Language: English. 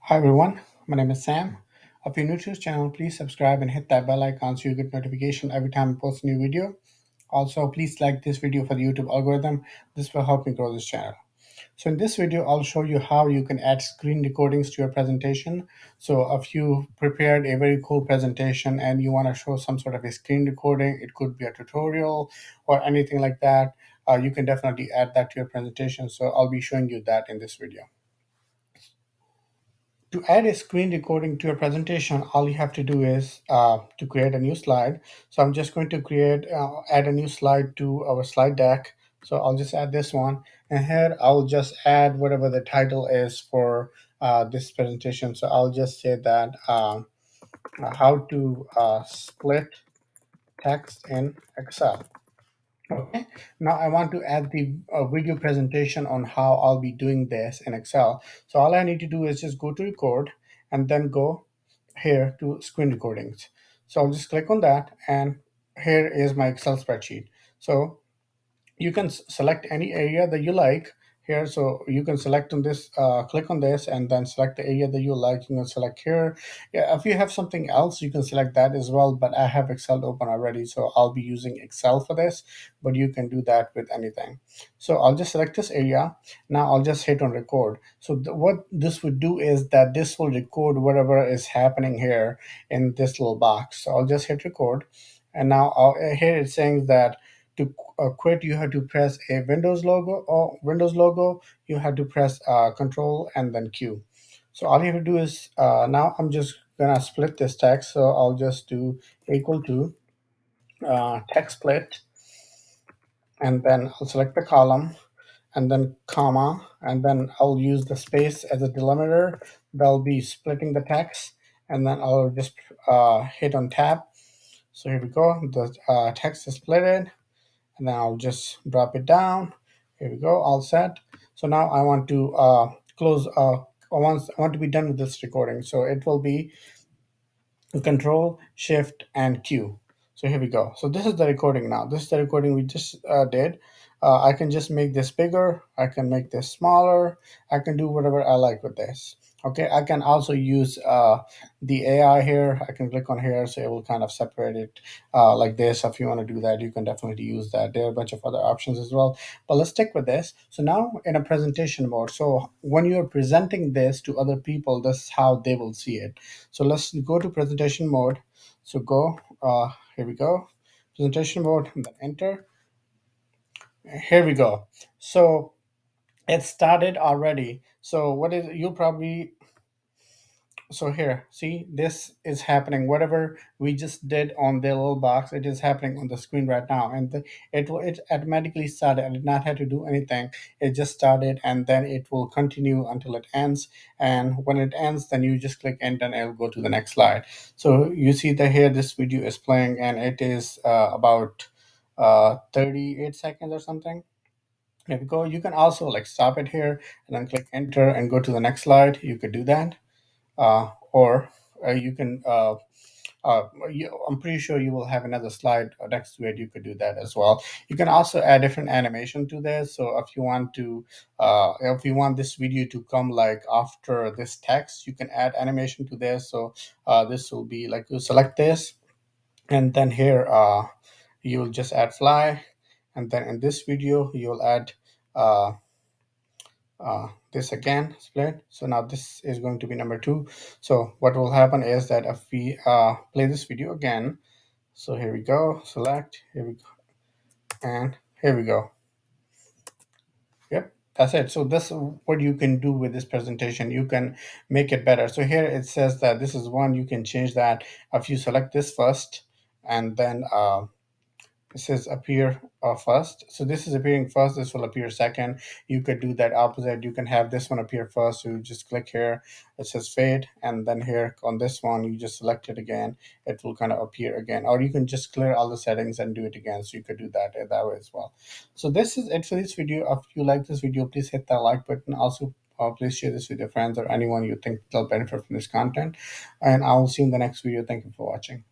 Hi everyone, my name is Sam. If you're new to this channel, please subscribe and hit that bell icon so you get notification every time I post a new video. Also, please like this video for the YouTube algorithm. This will help me grow this channel. So in this video, I'll show you how you can add screen recordings to your presentation. So if you prepared a very cool presentation and you want to show some sort of a screen recording, it could be a tutorial or anything like that, you can definitely add that to your presentation. So I'll be showing you that in this video. To add a screen recording to your presentation, all you have to do is to create a new slide. So I'm just going to add a new slide to our slide deck. So I'll just add this one. And here I'll just add whatever the title is for this presentation. So I'll just say that how to split text in Excel. Okay, now I want to add the video presentation on how I'll be doing this in Excel. So all I need to do is just go to record and then go here to screen recordings. So I'll just click on that and here is my Excel spreadsheet. So you can select any area that you like here. So you can select on this, click on this and then select the area that you like. You can select here. Yeah, if you have something else, you can select that as well, but I have Excel open already, so I'll be using Excel for this, but you can do that with anything. So I'll just select this area. Now I'll just hit on record. So what this would do is that this will record whatever is happening here in this little box. So I'll just hit record. And now here it's saying that to quit, you have to press a Windows logo. You have to press Control and then Q. So all you have to do is now I'm just gonna split this text. So I'll just do equal to text split, and then I'll select the column and then comma, and then I'll use the space as a delimiter. That'll be splitting the text, and then I'll just hit on tab. So here we go. The text is splitted, and then I'll just drop it down. Here we go, all set. So now I want to close. I want to be done with this recording. So it will be Control, Shift, and Q. So here we go. So this is the recording now. This is the recording we just did. I can just make this bigger. I can make this smaller. I can do whatever I like with this. Okay, I can also use the AI here. I can click on here, so it will kind of separate it like this. If you want to do that, you can definitely use that. There are a bunch of other options as well, but let's stick with this. So now in a presentation mode, so when you're presenting this to other people, this is how they will see it. So let's go to presentation mode. So go, here we go, presentation mode, and then enter. Here we go. So it started already. So what is, you'll probably, so here, see, this is happening. Whatever we just did on the little box, it is happening on the screen right now. And it automatically started. I did not have to do anything. It just started, and then it will continue until it ends. And when it ends, then you just click end and it'll go to the next slide. So you see that here this video is playing, and it is about 38 seconds or something. There we go. You can also like stop it here and then click enter and go to the next slide. You could do that. Or you can I'm pretty sure you will have another slide next to it. You could do that as well. You can also add different animation to this. So if you want this video to come like after this text, you can add animation to this. So this will be like, you select this, and then here you will just add fly, and then in this video you'll add uh, this again split. So now this is going to be number 2. So what will happen is that if we play this video again, so here we go, select, here we go, and here we go. Yep, that's it. So this is what you can do with this presentation. You can make it better. So here it says that this is one. You can change that if you select this first, and then it says appear first. So this is appearing first, this will appear second. You could do that opposite. You can have this one appear first. So you just click here, it says fade, and then here on this one you just select it again, it will kind of appear again. Or you can just clear all the settings and do it again. So you could do that that way as well. So this is it for this video. If you like this video, please hit that like button. Also please share this with your friends or anyone you think they'll benefit from this content, and I will see you in the next video. Thank you for watching.